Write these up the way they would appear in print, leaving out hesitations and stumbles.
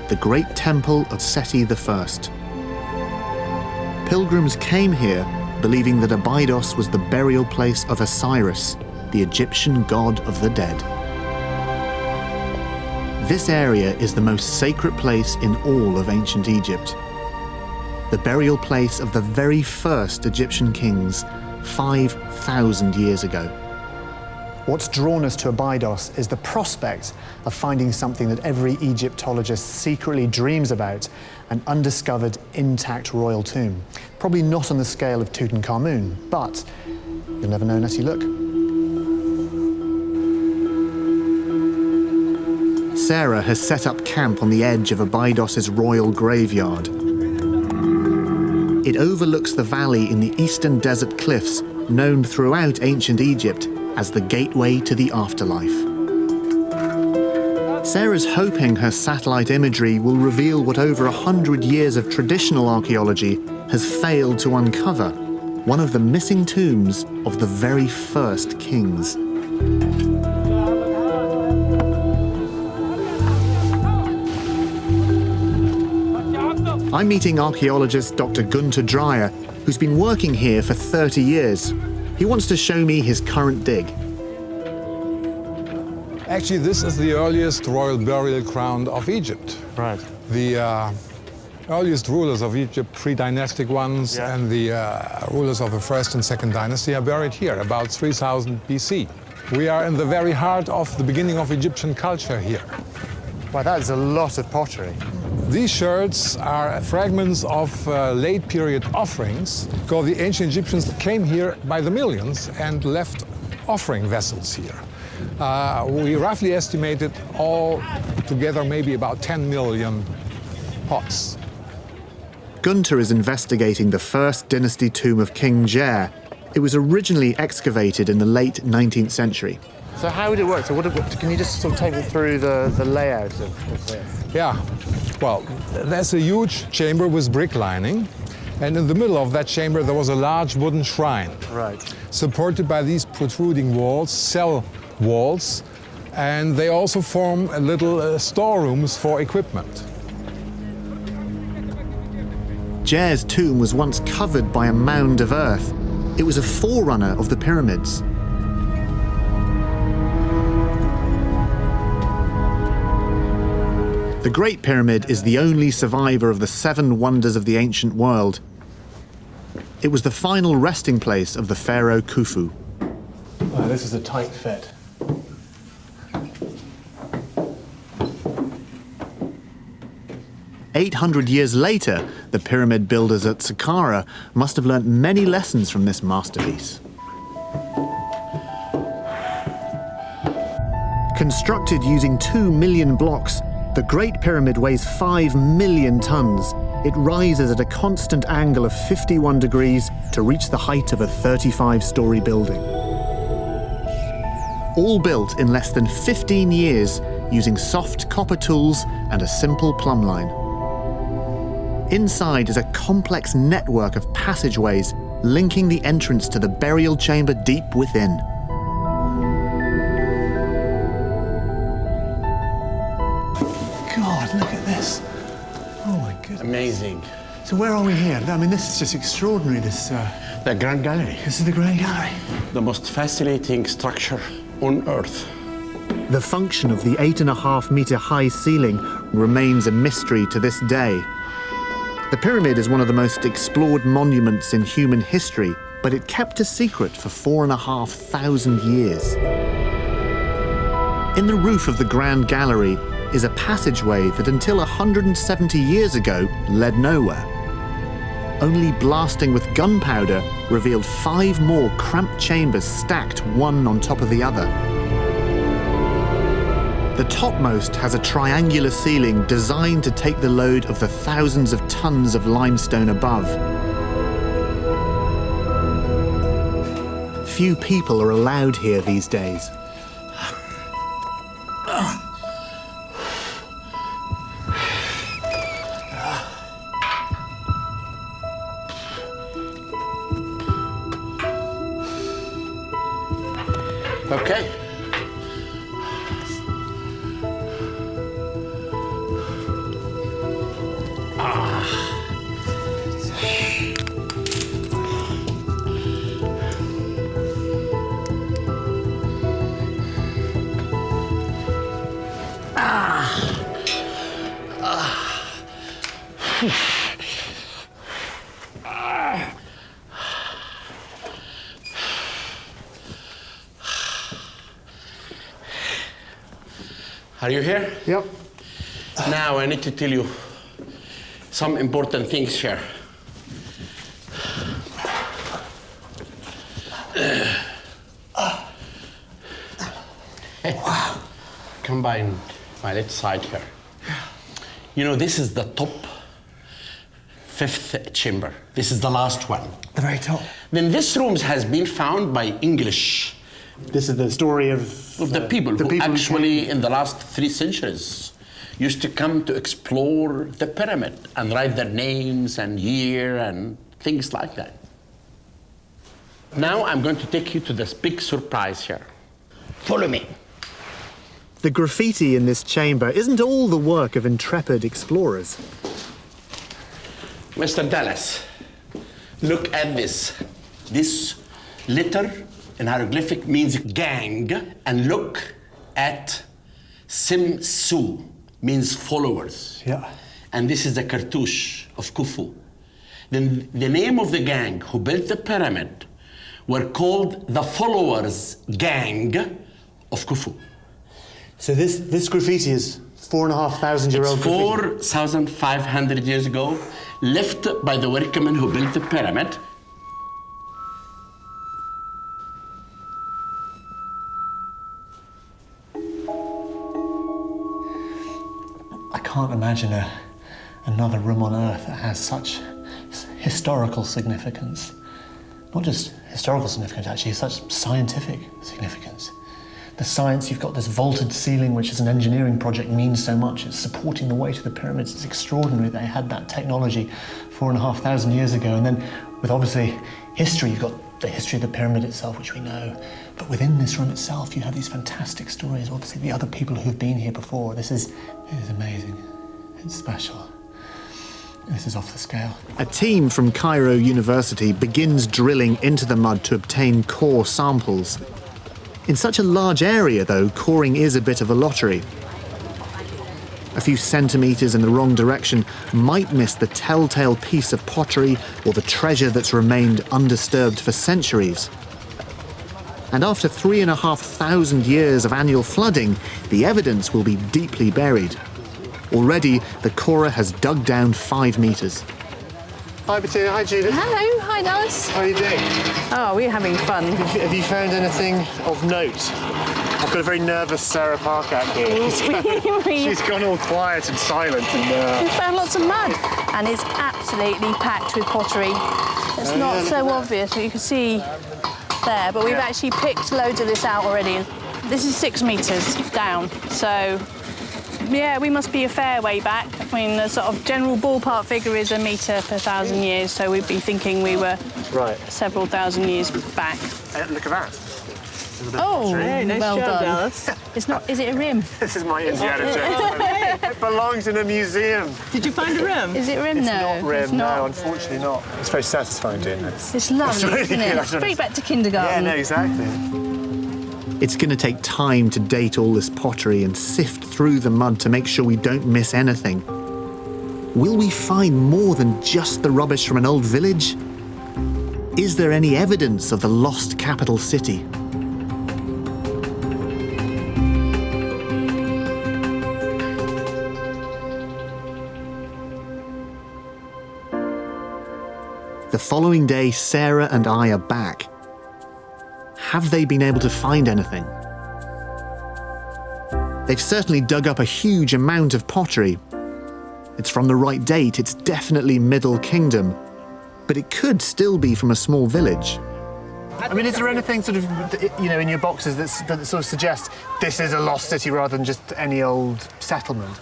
the Great Temple of Seti I. Pilgrims came here believing that Abydos was the burial place of Osiris, the Egyptian god of the dead. This area is the most sacred place in all of ancient Egypt. The burial place of the very first Egyptian kings 5,000 years ago. What's drawn us to Abydos is the prospect of finding something that every Egyptologist secretly dreams about, an undiscovered intact royal tomb. Probably not on the scale of Tutankhamun, but you'll never know unless you look. Sarah has set up camp on the edge of Abydos's royal graveyard. It overlooks the valley in the eastern desert cliffs, known throughout ancient Egypt as the gateway to the afterlife. Sarah's hoping her satellite imagery will reveal what over 100 years of traditional archaeology has failed to uncover, one of the missing tombs of the very first kings. I'm meeting archaeologist Dr. Gunter Dreyer, who's been working here for 30 years. He wants to show me his current dig. Actually, this is the earliest royal burial ground of Egypt. Right. The earliest rulers of Egypt, pre-dynastic ones, and the rulers of the first and second dynasty are buried here, about 3000 BC. We are in the very heart of the beginning of Egyptian culture here. Wow, that is a lot of pottery. These sherds are fragments of late period offerings, because the ancient Egyptians came here by the millions and left offering vessels here. We roughly estimated all together maybe about 10 million pots. Gunter is investigating the first dynasty tomb of King Jer. It was originally excavated in the late 19th century. So how would it work? So can you just sort of take me through the layout of this? Yeah, well, there's a huge chamber with brick lining, and in the middle of that chamber there was a large wooden shrine. Right. Supported by these protruding walls, cell walls, and they also form little storerooms for equipment. Jer's tomb was once covered by a mound of earth. It was a forerunner of the pyramids. The Great Pyramid is the only survivor of the 7 wonders of the ancient world. It was the final resting place of the pharaoh Khufu. Oh, this is a tight fit. "800 years later, the pyramid builders at Saqqara must have learnt many lessons from this masterpiece. Constructed using 2 million blocks, the Great Pyramid weighs 5 million tons. It rises at a constant angle of 51 degrees to reach the height of a 35-story building. All built in less than 15 years using soft copper tools and a simple plumb line. Inside is a complex network of passageways linking the entrance to the burial chamber deep within. God, look at this. Oh my goodness. Amazing. So where are we here? I mean, this is just extraordinary, this... The Grand Gallery. This is the Grand Gallery. The most fascinating structure on Earth. The function of the 8.5-meter high ceiling remains a mystery to this day. The pyramid is one of the most explored monuments in human history, but it kept a secret for 4,500 years. In the roof of the Grand Gallery is a passageway that until 170 years ago led nowhere. Only blasting with gunpowder revealed 5 more cramped chambers stacked one on top of the other. The topmost has a triangular ceiling designed to take the load of the thousands of tons of limestone above. Few people are allowed here these days. Okay. Are you here? Yep. Now I need to tell you some important things here. Combine my left side here. You know, this is the top 5th chamber. This is the last one. The very top. Then this room has been found by English. This is the story of The people who actually, in the last 3 centuries, used to come to explore the pyramid and write their names and year and things like that. Now I'm going to take you to this big surprise here. Follow me. The graffiti in this chamber isn't all the work of intrepid explorers. Mr. Dallas, look at this. This letter in hieroglyphic means gang, and look at Simsu, means followers. Yeah. And this is the cartouche of Khufu. Then the name of the gang who built the pyramid were called the Followers Gang of Khufu. So this graffiti is 4,500-year-old graffiti. 4,500 years ago, left by the workmen who built the pyramid. I can't imagine another room on Earth that has such historical significance. Not just historical significance, actually, such scientific significance. The science, you've got this vaulted ceiling, which as an engineering project means so much. It's supporting the weight of the pyramids. It's extraordinary they had that technology 4,500 years ago. And then with obviously history, you've got the history of the pyramid itself, which we know. But within this room itself, you have these fantastic stories. Obviously, the other people who've been here before. It is amazing. It's special. This is off the scale. A team from Cairo University begins drilling into the mud to obtain core samples. In such a large area, though, coring is a bit of a lottery. A few centimetres in the wrong direction might miss the telltale piece of pottery or the treasure that's remained undisturbed for centuries. And after 3,500 years of annual flooding, the evidence will be deeply buried. Already, the corer has dug down 5 metres. Hi, Bettina. Hi, Judith. Hello, hi Dallas. How are you doing? Oh, we're having fun. Have you found anything of note? I've got a very nervous Sarah Parcak here. She's gone all quiet and silent. We found lots of mud, and it's absolutely packed with pottery. It's not so obvious, but you can see there, but we've actually picked loads of this out already. This is 6 metres down, so yeah, we must be a fair way back. I mean, the sort of general ballpark figure is 1 metre per 1,000 years, so we'd be thinking we were several thousand years back. Look at that. Oh, nice well job, done. Dallas. It's not. Is it a rim? This is my Indiana Jones. It belongs in a museum. Did you find a rim? Is it rim? It's No. not rim, It's not. no, unfortunately not. It's very satisfying doing this. It's lovely, really isn't it? good, It's straight back to kindergarten. Yeah, no, exactly. It's going to take time to date all this pottery and sift through the mud to make sure we don't miss anything. Will we find more than just the rubbish from an old village? Is there any evidence of the lost capital city? The following day, Sarah and I are back. Have they been able to find anything? They've certainly dug up a huge amount of pottery. It's from the right date, it's definitely Middle Kingdom, but it could still be from a small village. I mean, is there anything sort of, you know, in your boxes that sort of suggests this is a lost city rather than just any old settlement?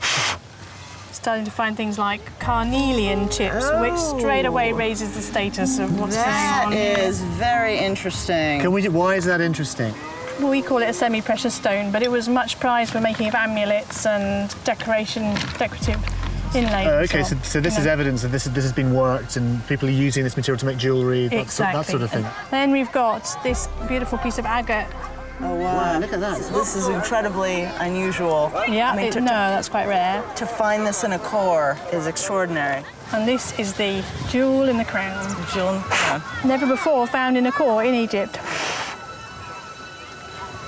Starting to find things like carnelian chips, which straight away raises the status of what's going on. That is very interesting. Why is that interesting? Well, we call it a semi-precious stone, but it was much prized for making of amulets and decorative inlays. Oh, okay, so this is evidence that this has been worked and people are using this material to make jewellery, that sort of thing. Then we've got this beautiful piece of agate Oh, wow. Look at that. This is incredibly unusual. Yeah, I mean, no, that's quite rare. to find this in a core is extraordinary. And this is the jewel in the crown. Jewel, yeah. Never before found in a core in Egypt.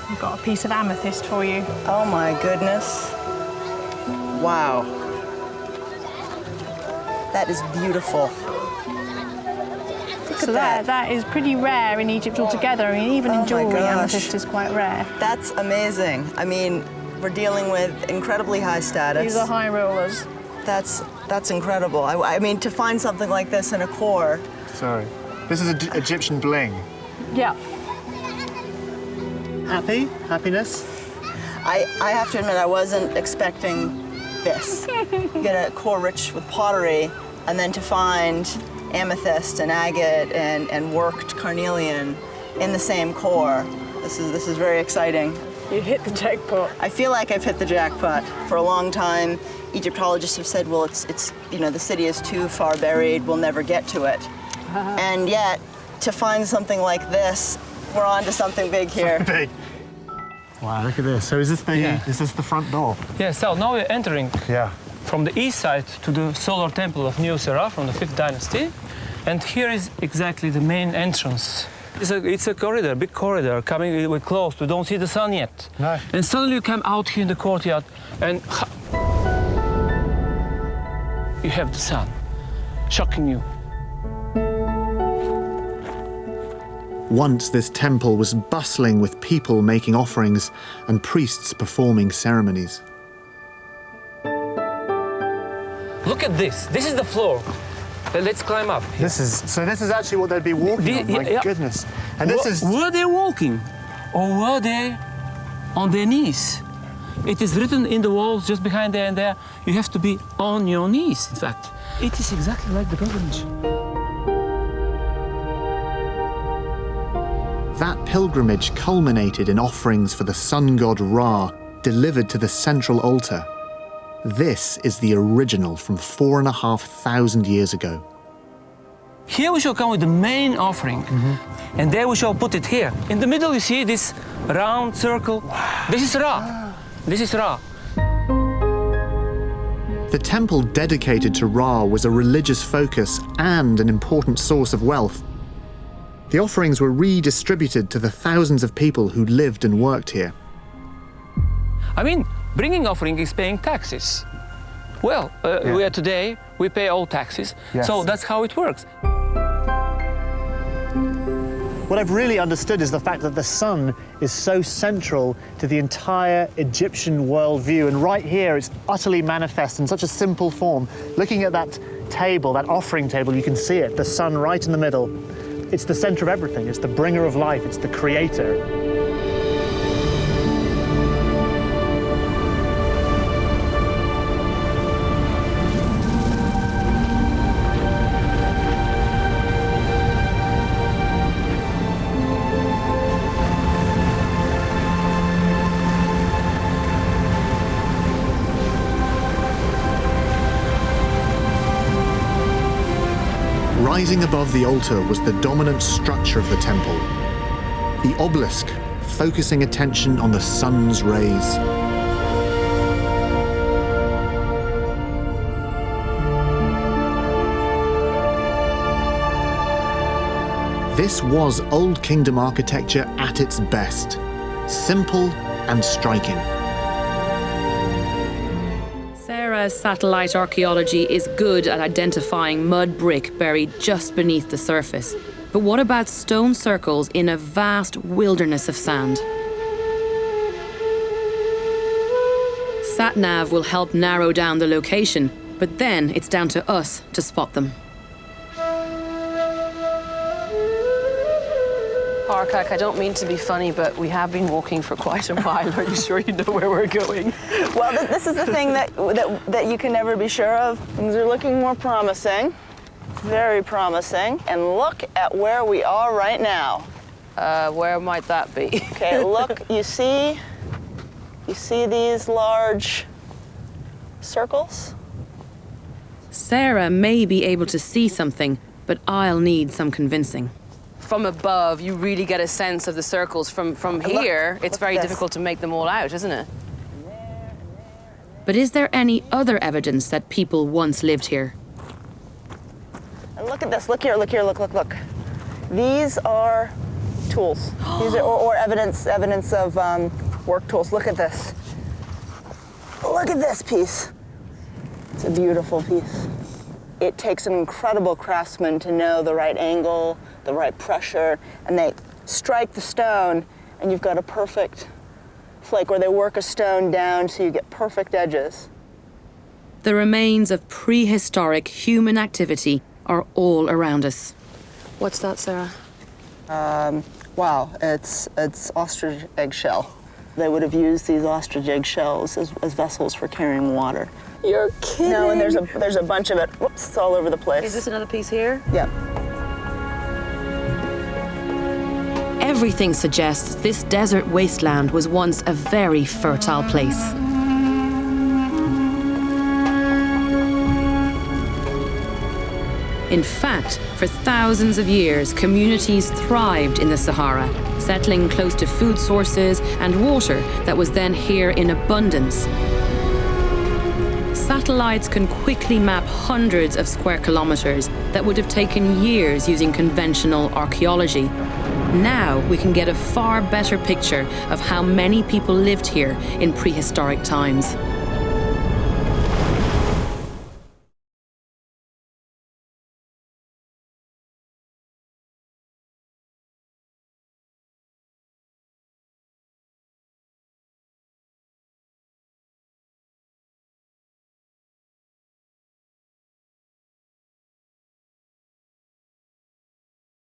We've got a piece of amethyst for you. Oh my goodness. Wow. That is beautiful. Look So at that is pretty rare in Egypt altogether. I mean, even Oh in my jewellery, gosh. amethyst is quite rare. That's amazing. I mean, we're dealing with incredibly high status. These are high rollers. That's incredible. I mean, to find something like this in a core. Sorry. This is Egyptian bling. Yeah. Happy? Happiness? I have to admit, I wasn't expecting this. You get a core rich with pottery, and then to find amethyst and agate and worked carnelian in the same core. This is very exciting. You hit the jackpot. I feel like I've hit the jackpot. For a long time, Egyptologists have said, well, it's you know, the city is too far buried, we'll never get to it. And yet, to find something like this, we're on to something big here. Big. Wow, look at this. So is this the front door? Yeah, so now we're entering Yeah. from the east side to the solar temple of New-Sera from the 5th dynasty. And here is exactly the main entrance. It's a corridor, big corridor, coming, we're closed, we don't see the sun yet. No. And suddenly you come out here in the courtyard and you have the sun, shocking you. Once this temple was bustling with people making offerings and priests performing ceremonies. Look at this is the floor. Let's climb up. This is actually what they'd be walking on. My Yeah. goodness. And this is Were they walking or were they on their knees? It is written in the walls just behind there and there. You have to be on your knees, in fact. It is exactly like the pilgrimage. That pilgrimage culminated in offerings for the sun god Ra, delivered to the central altar. This is the original from 4,500 years ago. Here we shall come with the main offering, and there we shall put it here. In the middle you see this round circle. This is Ra. This is Ra. The temple dedicated to Ra was a religious focus and an important source of wealth. The offerings were redistributed to the thousands of people who lived and worked here. I mean, bringing offering is paying taxes. Well, we are today, we pay all taxes, so that's how it works. What I've really understood is the fact that the sun is so central to the entire Egyptian worldview, and right here it's utterly manifest in such a simple form. Looking at that table, that offering table, you can see it, the sun right in the middle. It's the center of everything, it's the bringer of life, it's the creator. Rising above the altar was the dominant structure of the temple. The obelisk, focusing attention on the sun's rays. This was Old Kingdom architecture at its best. Simple and striking. Sarah's satellite archaeology is good at identifying mud brick buried just beneath the surface. But what about stone circles in a vast wilderness of sand? SatNav will help narrow down the location, but then it's down to us to spot them. Parcak, I don't mean to be funny, but we have been walking for quite a while. Are you sure you know where we're going? Well, this is the thing that you can never be sure of. Things are looking more promising, very promising. And look at where we are right now. Where might that be? Okay, look, you see these large circles? Sarah may be able to see something, but I'll need some convincing. from above, you really get a sense of the circles. From here, it's very difficult to make them all out, isn't it? But is there any other evidence that people once lived here? And look at this. Look here. Look here. Look. Look. Look. These are tools. These are or evidence of work tools. Look at this. Look at this piece. It's a beautiful piece. It takes an incredible craftsman to know the right angle, the right pressure, and they strike the stone, and you've got a perfect flake, or they work a stone down so you get perfect edges. The remains of prehistoric human activity are all around us. What's that, Sarah? Wow, it's ostrich eggshell. They would have used these ostrich eggshells as vessels for carrying water. You're kidding. No, and there's a bunch of it. Whoops, it's all over the place. Is this another piece here? Yeah. Everything suggests this desert wasteland was once a very fertile place. In fact, for thousands of years, communities thrived in the Sahara, settling close to food sources and water that was then here in abundance. Satellites can quickly map hundreds of square kilometers that would have taken years using conventional archaeology. Now we can get a far better picture of how many people lived here in prehistoric times.